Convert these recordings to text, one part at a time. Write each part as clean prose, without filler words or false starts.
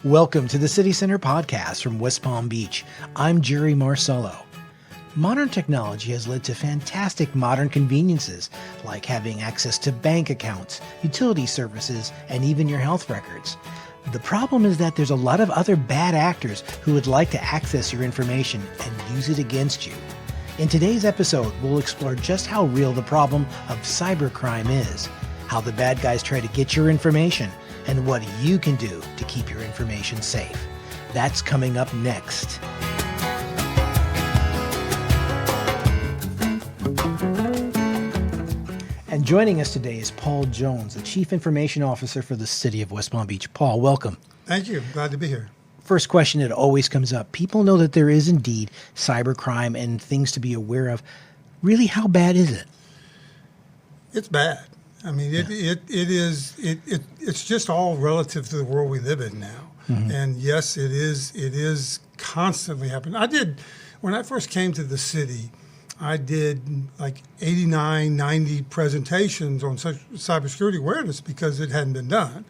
Welcome to the City Center podcast from West Palm Beach. I'm Jerry Marcello. Modern technology has led to fantastic modern conveniences like having access to bank accounts, utility services, and even your health records. The problem is that there's a lot of other bad actors who would like to access your information and use it against you. In today's episode, we'll explore just how real the problem of cybercrime is, how the bad guys try to get your information, and what you can do to keep your information safe. That's coming up next. And joining us today is Paul Jones, the Chief Information Officer for the City of West Palm Beach. Paul, welcome. Thank you. Glad to be here. First question that always comes up. People know that there is indeed cybercrime and things to be aware of. Really, how bad is it? It's bad. I mean, it's just all relative to the world we live in now. Mm-hmm. And yes, it is constantly happening. When I first came to the city, I did like 89, 90 presentations on cybersecurity awareness because it hadn't been done.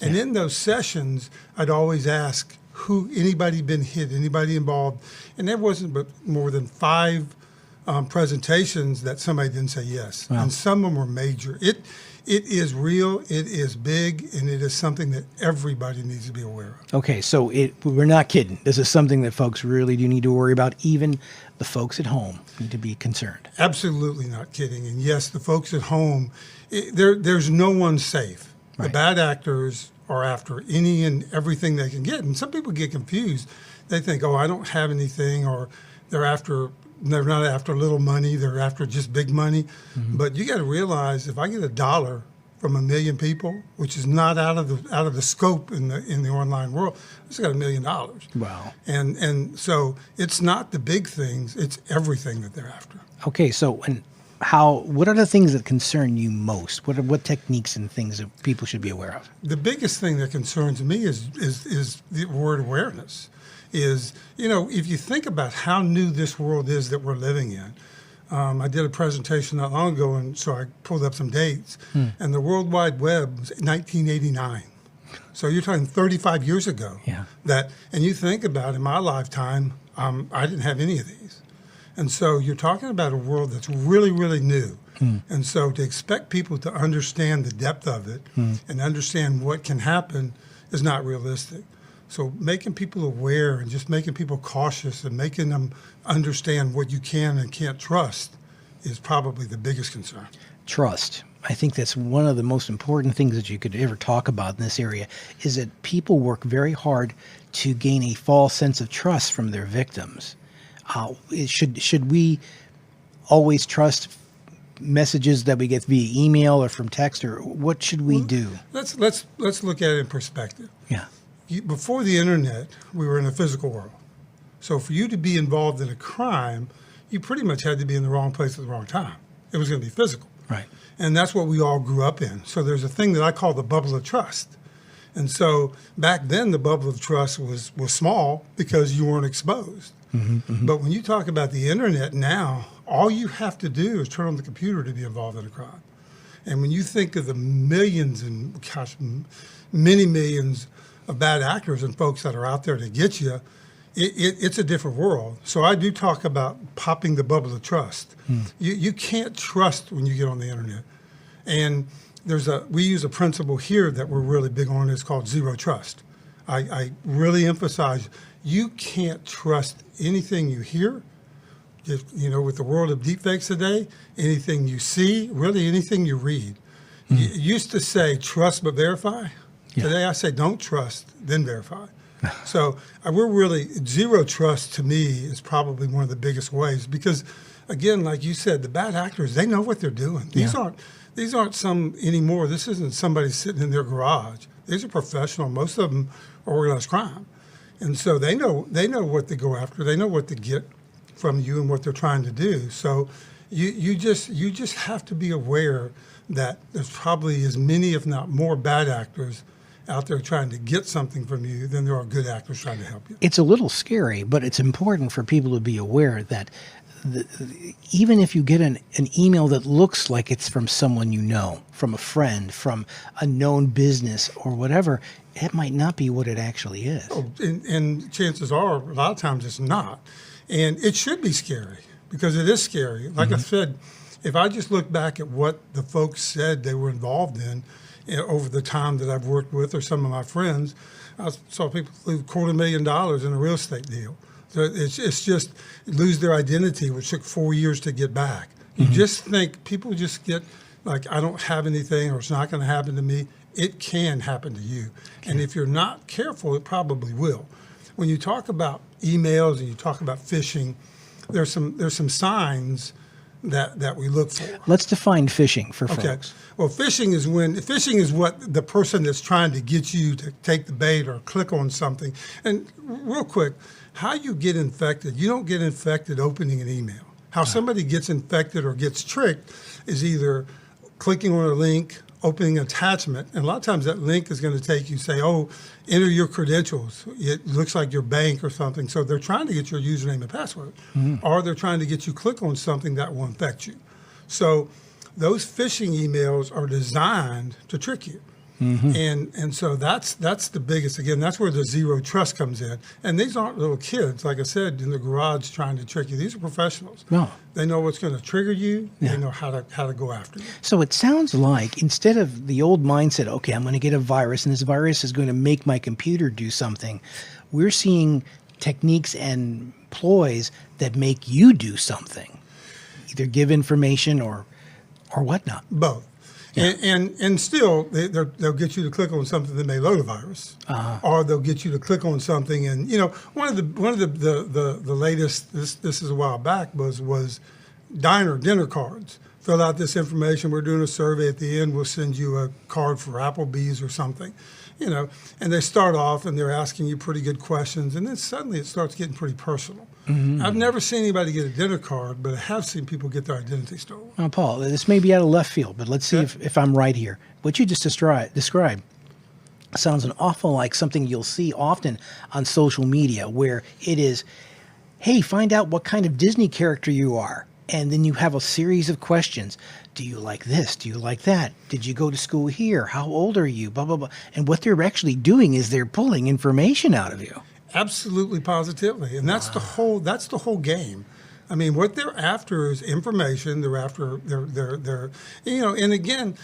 And in those sessions, I'd always ask anybody been hit, anybody involved, and there wasn't but more than 5 presentations that somebody didn't say yes. Wow. And some of them were major. It is real, it is big, and it is something that everybody needs to be aware of. Okay, so we're not kidding. This is something that folks really do need to worry about. Even the folks at home need to be concerned. Absolutely not kidding. And yes, the folks at home, there's no one safe. Right. The bad actors are after any and everything they can get. And some people get confused. They think, I don't have anything, or they're not after little money, they're after just big money. Mm-hmm. But you got to realize, if I get $1 from 1 million people, which is not out of the scope in the online world, I just got $1 million. Wow. And so it's not the big things, it's everything that they're after. Okay, so what are the things that concern you most? What techniques and things that people should be aware of? The biggest thing that concerns me is the word awareness. If you think about how new this world is that we're living in, I did a presentation not long ago, and so I pulled up some dates, and the World Wide Web was 1989. So you're talking 35 years ago. Yeah. And you think about, in my lifetime, I didn't have any of these. And so you're talking about a world that's really, really new. And so to expect people to understand the depth of it and understand what can happen is not realistic. So making people aware and just making people cautious and making them understand what you can and can't trust is probably the biggest concern. Trust. I think that's one of the most important things that you could ever talk about in this area, is that people work very hard to gain a false sense of trust from their victims. Should we always trust messages that we get via email or from text, or what should we do? Let's look at it in perspective. Yeah. Before the internet, we were in a physical world. So for you to be involved in a crime, you pretty much had to be in the wrong place at the wrong time. It was going to be physical. Right. And that's what we all grew up in. So there's a thing that I call the bubble of trust. And so back then, the bubble of trust was small because you weren't exposed. Mm-hmm, mm-hmm. But when you talk about the internet now, all you have to do is turn on the computer to be involved in a crime. And when you think of the millions and, many millions of bad actors and folks that are out there to get you, it's a different world. So I do talk about popping the bubble of trust. You can't trust when you get on the internet. And we use a principle here that we're really big on. It's called zero trust. I really emphasize, you can't trust anything you hear. With the world of deepfakes today, anything you see, really anything you read. You used to say trust but verify. Yeah. Today I say don't trust, then verify. So we're really, zero trust to me is probably one of the biggest ways, because again, like you said, the bad actors, they know what they're doing. These aren't some anymore. This isn't somebody sitting in their garage. These are professional. Most of them are organized crime. And so they know what to go after. They know what to get from you and what they're trying to do. So you just have to be aware that there's probably as many, if not more, bad actors out there trying to get something from you than there are good actors trying to help you. It's a little scary, but it's important for people to be aware that even if you get an email that looks like it's from someone you know, from a friend, from a known business or whatever, it might not be what it actually is. Oh, and chances are, a lot of times it's not. And it should be scary because it is scary. Like I said, if I just look back at what the folks said they were involved in over the time that I've worked with or some of my friends, I saw people lose $250,000 in a real estate deal. So it's just lose their identity, which took 4 years to get back. You just think people just get like, I don't have anything or it's not going to happen to me. It can happen to you. And if you're not careful, it probably will. When you talk about emails and you talk about phishing, there's some signs that we look for. Let's define phishing for Okay. folks. Well, phishing is what the person that's trying to get you to take the bait or click on something. And real quick, how you get infected, you don't get infected opening an email. How somebody gets infected or gets tricked is either clicking on a link, opening an attachment, and a lot of times that link is going to take you, say, oh, enter your credentials. It looks like your bank or something. So they're trying to get your username and password, or they're trying to get you click on something that will infect you. So those phishing emails are designed to trick you. And so that's the biggest. Again, that's where the zero trust comes in. And these aren't little kids, like I said, in the garage trying to trick you. These are professionals. No. They know what's going to trigger you. They know how to go after you. So it sounds like instead of the old mindset, okay, I'm going to get a virus and this virus is going to make my computer do something, we're seeing techniques and ploys that make you do something, either give information or whatnot. Both. Yeah. And still, they'll get you to click on something that may load a virus, or they'll get you to click on something. And one of the latest, this is a while back, was dinner cards. Fill out this information. We're doing a survey at the end. We'll send you a card for Applebee's or something. And they start off and they're asking you pretty good questions, and then suddenly it starts getting pretty personal. I've never seen anybody get a dinner card, but I have seen people get their identity stolen. Now, Paul, this may be out of left field, but let's see if I'm right here. What you just described sounds an awful like something you'll see often on social media, where it is, hey, find out what kind of Disney character you are. And then you have a series of questions. Do you like this? Do you like that? Did you go to school here? How old are you? Blah, blah, blah. And what they're actually doing is they're pulling information out of you. Absolutely, positively. And that's the whole game. I mean, what they're after is information. They're after they're and again,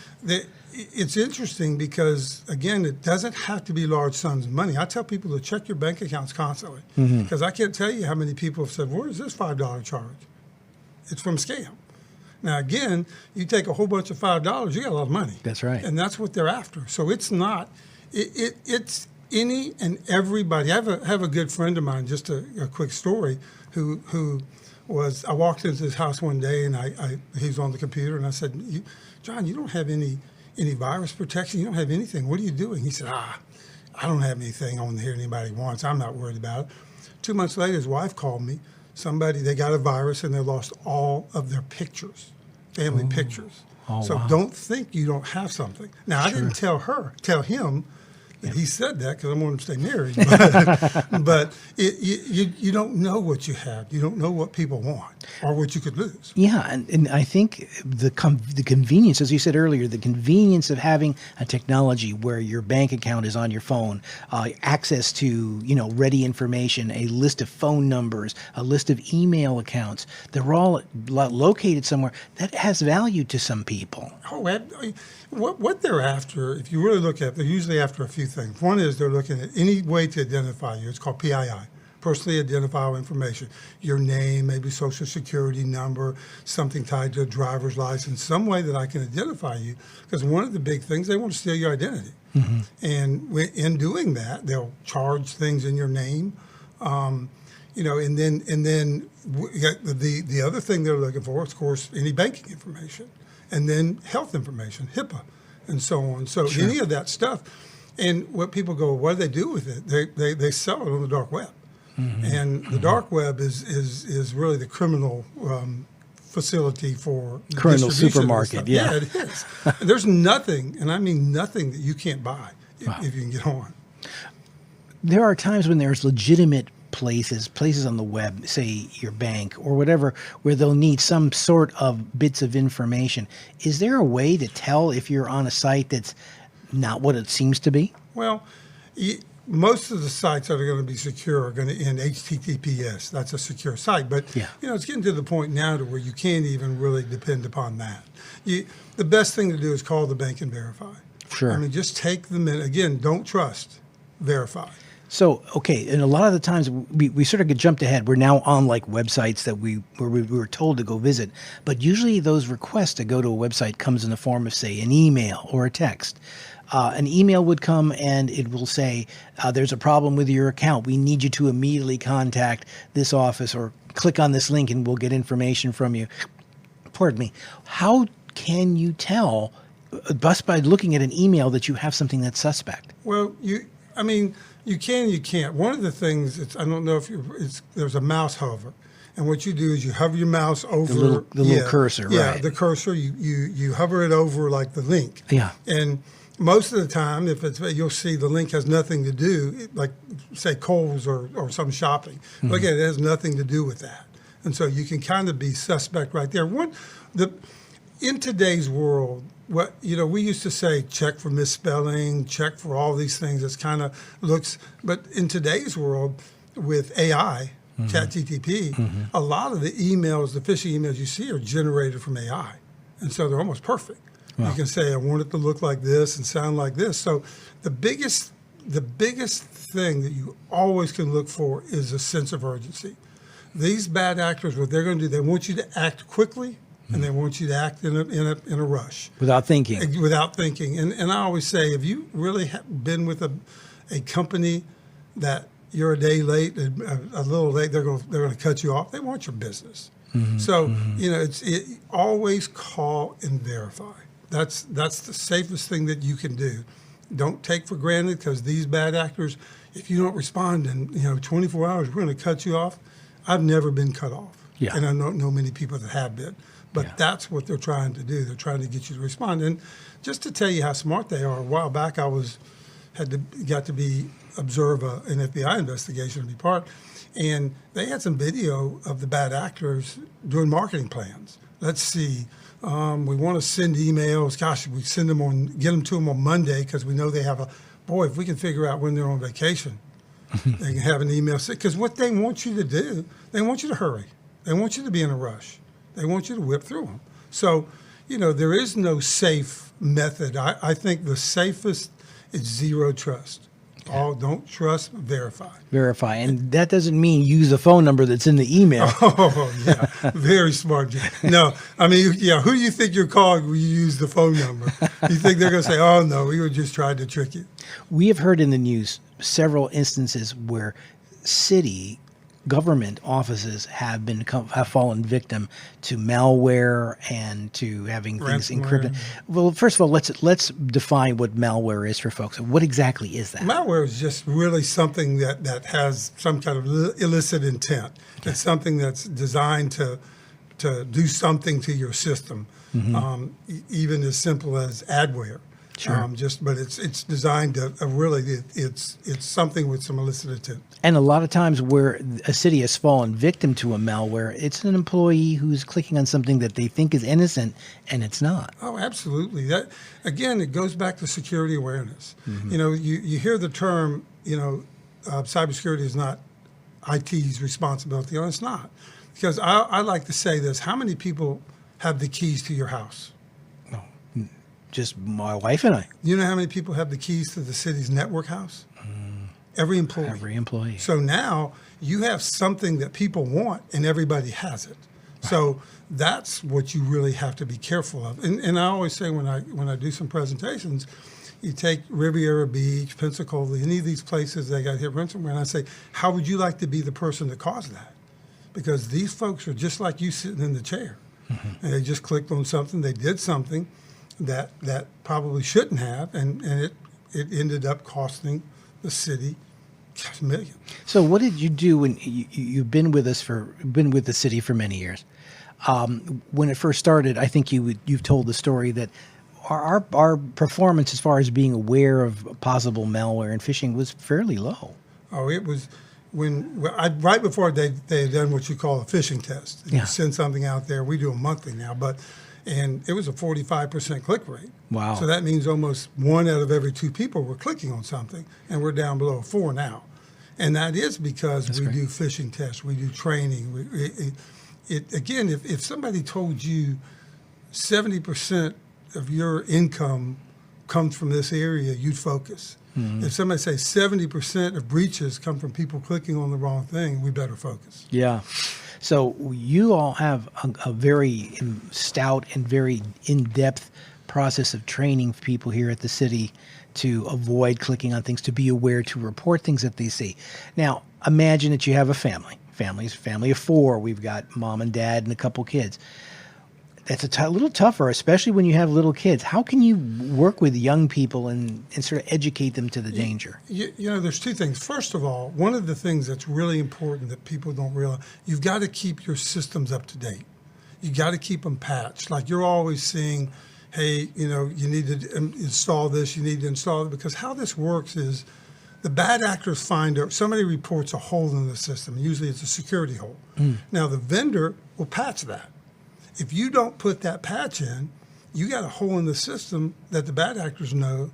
it's interesting because, again, it doesn't have to be large sums of money. I tell people to check your bank accounts constantly because I can't tell you how many people have said, where is this $5 charge? It's from scam. Now, again, you take a whole bunch of $5, you got a lot of money. That's right. And that's what they're after. So it's not, it's any and everybody. I have a good friend of mine, just a quick story, who was, I walked into his house one day and he was on the computer and I said, John, you don't have any virus protection? You don't have anything. What are you doing? He said, I don't have anything on here anybody wants. I'm not worried about it. 2 months later, his wife called me. They got a virus and they lost all of their pictures, family pictures. So wow. Don't think you don't have something. Now, I didn't tell him that he said that because I want him to stay married. But you don't know what you have. You don't know what people want or what you could lose. Yeah, and I think the convenience, as you said earlier, the convenience of having a technology where your bank account is on your phone, access to ready information, a list of phone numbers, a list of email accounts, they're all located somewhere that has value to some people. Oh, what they're after, if you really look at it, they're usually after a few things. One is they're looking at any way to identify you. It's called PII, personally identifiable information. Your name, maybe social security number, something tied to a driver's license, some way that I can identify you. Because one of the big things, they want to steal your identity. And in doing that, they'll charge things in your name. And then the other thing they're looking for is, of course, any banking information. And then health information, HIPAA, and so on. So any of that stuff. And what people go, what do they do with it? They sell it on the dark web. And the dark web is really the criminal facility for criminal supermarket. Yeah, it is. There's nothing, and I mean nothing, that you can't buy if you can get on. There are times when there's legitimate places on the web, say your bank or whatever, where they'll need some sort of bits of information. Is there a way to tell if you're on a site that's not what it seems to be? Well, most of the sites that are going to be secure are going to end HTTPS. That's a secure site. But, Yeah. it's getting to the point now to where you can't even really depend upon that. The best thing to do is call the bank and verify. Sure. I mean, just take the minute. Again, don't trust, verify. So, okay, and a lot of the times we sort of get jumped ahead. We're now on like websites that we were told to go visit, but usually those requests to go to a website comes in the form of, say, an email or a text. An email would come and it will say, there's a problem with your account. We need you to immediately contact this office or click on this link and we'll get information from you. Pardon me. How can you tell, just by looking at an email, that you have something that's suspect? Well, you can, you can't. One of the things, I don't know if there's a mouse hover. And what you do is you hover your mouse over the little cursor, yeah, right? the cursor. You hover it over like the link. Yeah. And most of the time, you'll see the link has nothing to do, like say Kohl's or some shopping. Mm-hmm. But again, it has nothing to do with that. And so you can kind of be suspect right there. In today's world, we used to say check for misspelling, check for all these things. It's kind of looks, but in today's world with AI, ChatGPT, a lot of the emails, the phishing emails you see are generated from AI. And so they're almost perfect. Wow. You can say, I want it to look like this and sound like this. So the biggest thing that you always can look for is a sense of urgency. These bad actors, what they're going to do, they want you to act quickly and they want you to act in a rush. Without thinking. Without thinking. And I always say, if you really have been with a company that you're a day late, a little late, they're going to cut you off. They want your business. Mm-hmm. So, always call and verify. That's the safest thing that you can do. Don't take for granted, because these bad actors, if you don't respond in 24 hours, we're going to cut you off. I've never been cut off. Yeah. And I don't know many people that have been. But that's what they're trying to do. They're trying to get you to respond. And just to tell you how smart they are, a while back I got to observe an FBI investigation to be part, and they had some video of the bad actors doing marketing plans. Let's see, we want to send emails. Gosh, we get them to them on Monday because we know they have if we can figure out when they're on vacation, they can have an email. Because what they want you to do, they want you to hurry. They want you to be in a rush. They want you to whip through them. So, there is no safe method. I think the safest is zero trust. Don't trust, verify. Verify. And that doesn't mean use the phone number that's in the email. Oh, yeah. Very smart. No, who do you think you're calling when you use the phone number? You think they're going to say, oh, no, we were just trying to trick you? We have heard in the news several instances where city government offices have fallen victim to malware and to having things encrypted. Well, first of all, let's define what malware is for folks. What exactly is that? Malware is just really something that has some kind of illicit intent. Okay. It's something that's designed to do something to your system, even as simple as adware. Sure. But it's designed to it's something with some illicit intent. And a lot of times where a city has fallen victim to a malware, it's an employee who's clicking on something that they think is innocent and it's not. Oh, absolutely. That again, it goes back to security awareness. Mm-hmm. You hear the term, cybersecurity is not IT's responsibility. No, it's not. Because I like to say this: how many people have the keys to your house? Just my wife and I. You know how many people have the keys to the city's network house? Every employee. Every employee. So now you have something that people want and everybody has it. Right. So that's what you really have to be careful of. And I always say when I do some presentations, you take Riviera Beach, Pensacola, any of these places that got hit ransomware, and I say, how would you like to be the person that caused that? Because these folks are just like you sitting in the chair. Mm-hmm. And they just clicked on something, they did something that probably shouldn't have, and it ended up costing the city $1 million. So what did you do when you've been with the city for many years? When it first started, I think you've told the story that our performance as far as being aware of possible malware and phishing was fairly low. Oh, it right before they had done what you call a phishing test. Yeah. You send something out there. We do them monthly now, and it was a 45% click rate. Wow. So that means almost 1 out of every 2 people were clicking on something, and we're down below 4 now. And that is because we do phishing tests, we do training. Again, if somebody told you 70% of your income comes from this area, you'd focus. Mm-hmm. If somebody says 70% of breaches come from people clicking on the wrong thing, we better focus. Yeah. So you all have a very stout and very in-depth process of training people here at the city to avoid clicking on things, to be aware, to report things that they see. Now, imagine that you have a family of 4. We've got mom and dad and a couple kids. That's a little tougher, especially when you have little kids. How can you work with young people and sort of educate them to the danger? You know, there's 2 things. First of all, one of the things that's really important that people don't realize, you've got to keep your systems up to date. You got to keep them patched. Like you're always seeing, hey, you know, you need to install this, you need to install it. Because how this works is the bad actors somebody reports a hole in the system. Usually it's a security hole. Now the vendor will patch that. If you don't put that patch in, you got a hole in the system that the bad actors know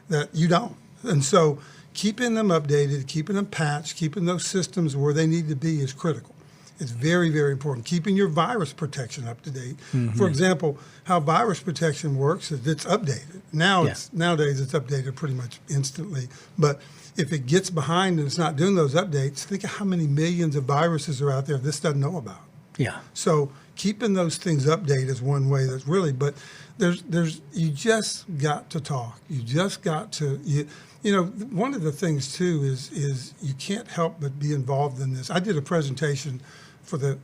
that you don't. And so keeping them updated, keeping them patched, keeping those systems where they need to be is critical. It's very, very important. Keeping your virus protection up to date. Mm-hmm. For example, how virus protection works is it's updated. Nowadays it's updated pretty much instantly. But if it gets behind and it's not doing those updates, think of how many millions of viruses are out there this doesn't know about. Yeah. So keeping those things updated is one way that's really, but you just got to talk. You just got to, you know, one of the things too is you can't help but be involved in this. I did a presentation for the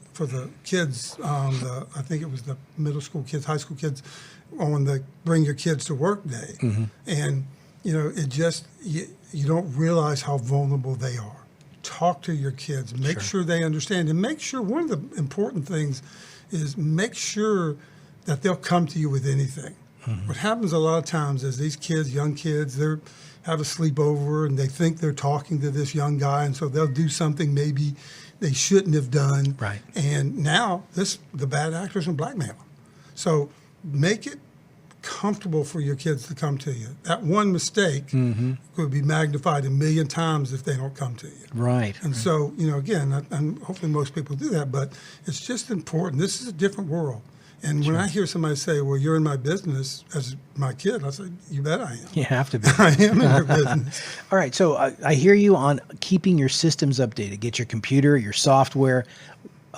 kids, I think it was the middle school kids, high school kids, on the Bring Your Kids to Work Day. Mm-hmm. And, you know, it just, you don't realize how vulnerable they are. Talk to your kids, make sure they understand, and make sure one of the important things is make sure that they'll come to you with anything. Mm-hmm. What happens a lot of times is these kids, young kids, they have a sleepover and they think they're talking to this young guy, and so they'll do something maybe they shouldn't have done. Right. And now the bad actors will blackmail them. So make it comfortable for your kids to come to you. That one mistake could be magnified 1 million times if they don't come to you. Right. And so, you know, again, and hopefully most people do that, but it's just important. This is a different world. And when I hear somebody say, well, you're in my business as my kid, I say, you bet I am. You have to be. I am in your business. All right. So I hear you on keeping your systems updated. Get your computer, your software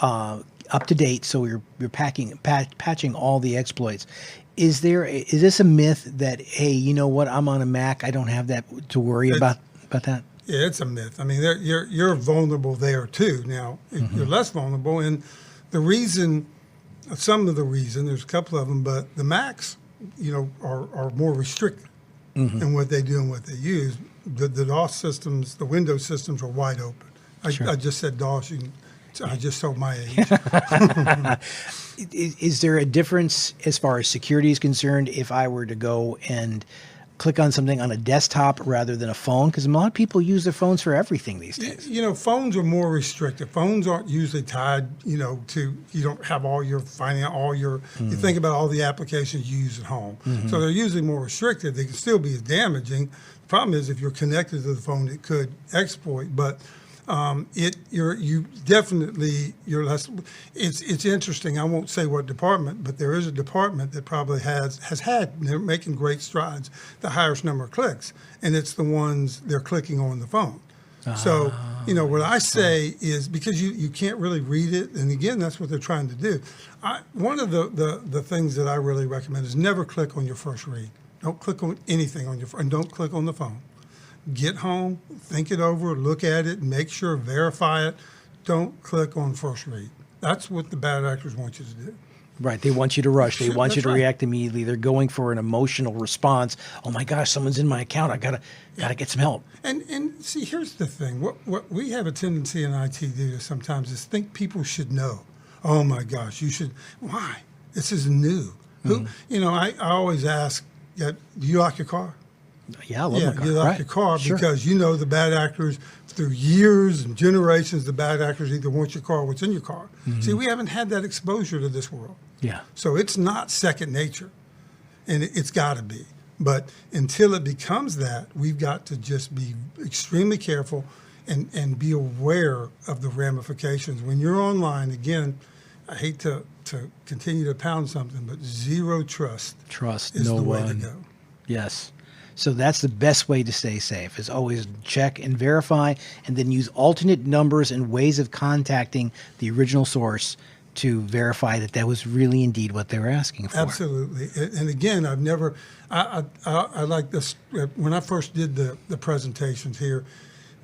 up to date so you're patching all the exploits. Is this a myth that, hey, you know what, I'm on a Mac, I don't have that to worry about that? Yeah, it's a myth. I mean, you're vulnerable there too. Now, you're less vulnerable, and some of the reason, there's a couple of them, but the Macs, you know, are more restricted in what they do and what they use. The DOS systems, the Windows systems are wide open. I just said DOS. I just told my age. Is there a difference as far as security is concerned if I were to go and click on something on a desktop rather than a phone? Because a lot of people use their phones for everything these days. You know, phones are more restricted. Phones aren't usually tied, you know, to, you don't have all your you think about all the applications you use at home. Mm-hmm. So they're usually more restricted. They can still be as damaging. The problem is if you're connected to the phone, it could exploit, but you're less. It's interesting. I won't say what department, but there is a department that probably has had. They're making great strides. The highest number of clicks, and it's the ones they're clicking on the phone. So you know what I say is, because you can't really read it, and again that's what they're trying to do. One of the things that I really recommend is never click on your first read. Don't click on anything on and don't click on the phone. Get home, think it over, look at it, make sure, verify it. Don't click on first read. That's what the bad actors want you to do. Right. They want you to rush. They want you to right. react immediately. They're going for an emotional response. Oh my gosh, someone's in my account. I gotta get some help. And see, here's the thing. What we have a tendency in IT to do sometimes is think people should know. Oh my gosh, you should. Why? This is new. Mm-hmm. You know, I always ask, do you lock your car? Yeah, I love my car. You lock Right. your car Sure. because you know the bad actors through years and generations. The bad actors either want your car or what's in your car. See, we haven't had that exposure to this world. Yeah. So it's not second nature, and it's got to be. But until it becomes that, we've got to just be extremely careful and be aware of the ramifications. When you're online, again, I hate to continue to pound something, but zero trust is no the way to one. go. Yes. So that's the best way to stay safe, is always check and verify, and then use alternate numbers and ways of contacting the original source to verify that that was really indeed what they were asking for. Absolutely. And again, I like this. When I first did the presentations here,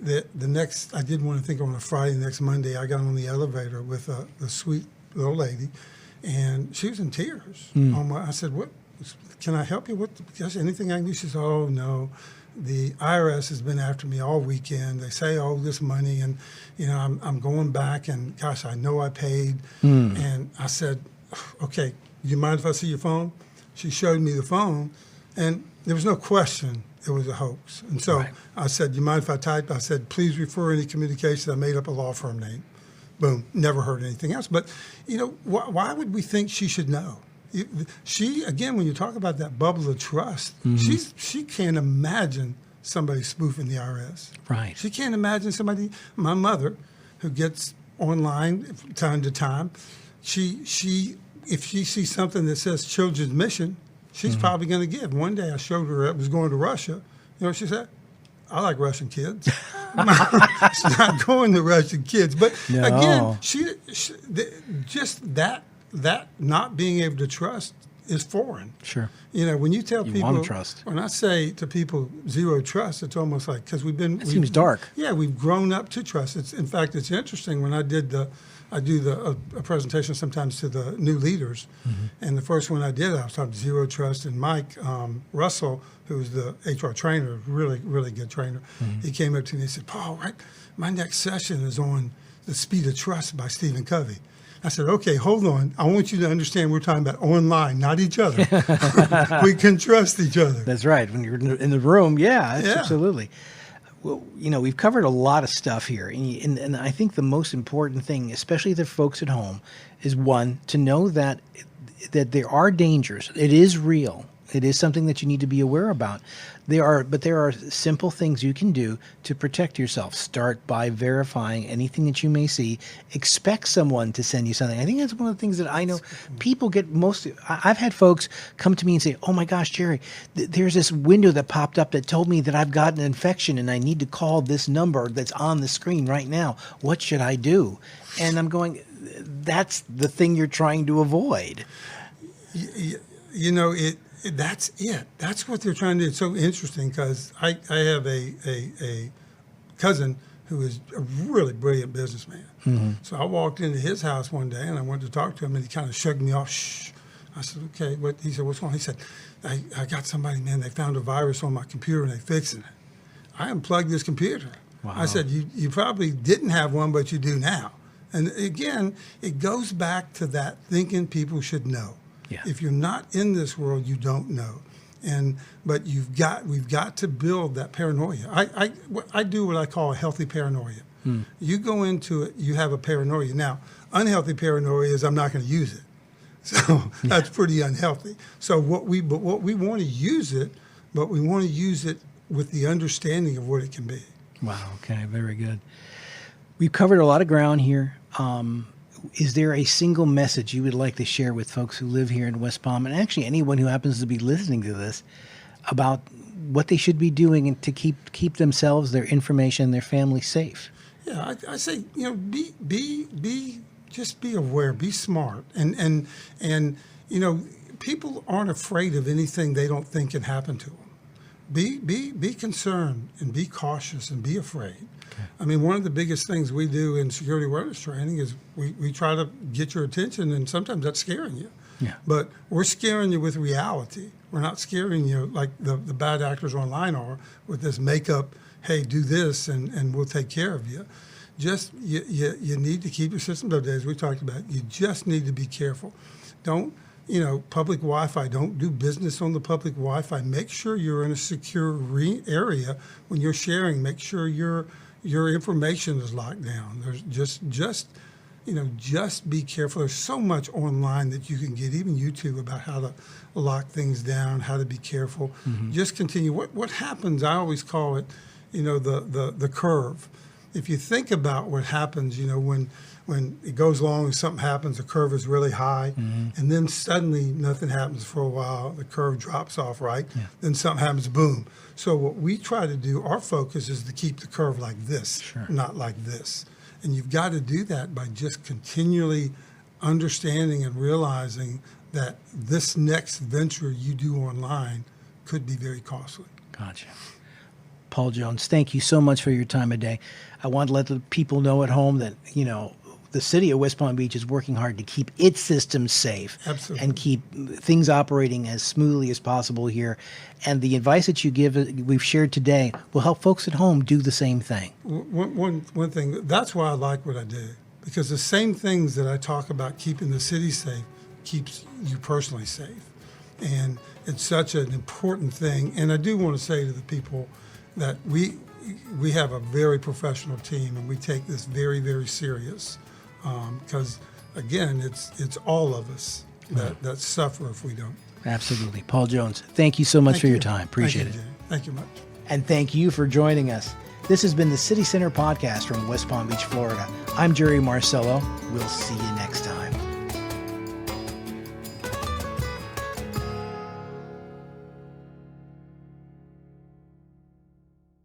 the next, I did want to think on a Friday, next Monday, I got on the elevator with a sweet little lady, and she was in tears. I said, "What? Can I help you? What? Is there anything I can do?" She said, "Oh, no. The IRS has been after me all weekend. They say I owe this money, and I'm going back, and gosh, I know I paid." And I said, "Okay, do you mind if I see your phone?" She showed me the phone, and there was no question it was a hoax. And so I said, "Do you mind if I type?" I said, "Please refer any communication." I made up a law firm name. Boom. Never heard anything else. But why would we think she should know? She, again, when you talk about that bubble of trust, she can't imagine somebody spoofing the IRS. Right. She can't imagine somebody, my mother, who gets online from time to time, if she sees something that says Children's Mission, she's probably going to give. One day I showed her I was going to Russia. You know what she said? "I like Russian kids." She's not going to Russian kids. But again, just that not being able to trust is foreign. Sure. When you tell people, want to trust. When I say to people zero trust, it's almost like, because It seems dark. Yeah, we've grown up to trust. In fact, it's interesting when I do a presentation sometimes to the new leaders, and the first one I did, I was talking zero trust, and Mike Russell, who's the HR trainer, really, really good trainer, he came up to me and said, "Paul, right, my next session is on The Speed of Trust by Stephen Covey." I said, "Okay, hold on. I want you to understand we're talking about online, not each other. We can trust each other." That's right. When you're in the room, absolutely. Well, we've covered a lot of stuff here, and I think the most important thing, especially the folks at home, is one, to know that there are dangers. It is real. It is something that you need to be aware about. But there are simple things you can do to protect yourself. Start by verifying anything that you may see. Expect someone to send you something. I think that's one of the things that I know people get I've had folks come to me and say, "Oh my gosh, Jerry, there's this window that popped up that told me that I've got an infection and I need to call this number that's on the screen right now. What should I do?" And I'm going, that's the thing you're trying to avoid. That's it. That's what they're trying to do. It's so interesting because I have a cousin who is a really brilliant businessman. So I walked into his house one day and I wanted to talk to him, and he kind of shrugged me off. "Shh." I said, "Okay." He said, "What's going on?" He said, I got somebody, man, they found a virus on my computer and they're fixing it. I unplugged this computer. Wow. I said, you probably didn't have one, but you do now." And again, it goes back to that thinking people should know. Yeah. If you're not in this world, you don't know. But we've got to build that paranoia. I do what I call a healthy paranoia. You go into it, you have a paranoia. Now, unhealthy paranoia is I'm not going to use it. So that's pretty unhealthy. So we want to use it, but we want to use it with the understanding of what it can be. Wow. Okay. Very good. We've covered a lot of ground here. Is there a single message you would like to share with folks who live here in West Palm, and actually anyone who happens to be listening to this, about what they should be doing and to keep themselves, their information, their family safe? Yeah, I say, just be aware, be smart, and people aren't afraid of anything they don't think can happen to them. Be concerned and be cautious and be afraid. Okay. I mean, one of the biggest things we do in security awareness training is we try to get your attention, and sometimes that's scaring you. Yeah. But we're scaring you with reality. We're not scaring you like the bad actors online are with this makeup, "Hey, do this and we'll take care of you." Just you need to keep your systems up, as we talked about. You just need to be careful. Don't public Wi-Fi. Don't do business on the public Wi-Fi. Make sure you're in a secure area when you're sharing. Make sure your information is locked down. There's just be careful. There's so much online that you can get, even YouTube, about how to lock things down, how to be careful. Just continue. What happens, I always call it, the curve. If you think about what happens, when it goes along and something happens, the curve is really high, and then suddenly nothing happens for a while, the curve drops off, right? Yeah. Then something happens, boom. So what we try to do, our focus is to keep the curve like this, not like this. And you've got to do that by just continually understanding and realizing that this next venture you do online could be very costly. Gotcha. Paul Jones, thank you so much for your time today. I want to let the people know at home that, the city of West Palm Beach is working hard to keep its systems safe. Absolutely. And keep things operating as smoothly as possible here. And the advice that we've shared today will help folks at home do the same thing. One thing, that's why I like what I do, because the same things that I talk about keeping the city safe keeps you personally safe. And it's such an important thing. And I do want to say to the people that we have a very professional team, and we take this very, very serious. Because again, it's all of us that suffer if we don't. Absolutely. Paul Jones, thank you so much for your time. Appreciate it. Thank you much. And thank you for joining us. This has been the City Center Podcast from West Palm Beach, Florida. I'm Jerry Marcello. We'll see you next time.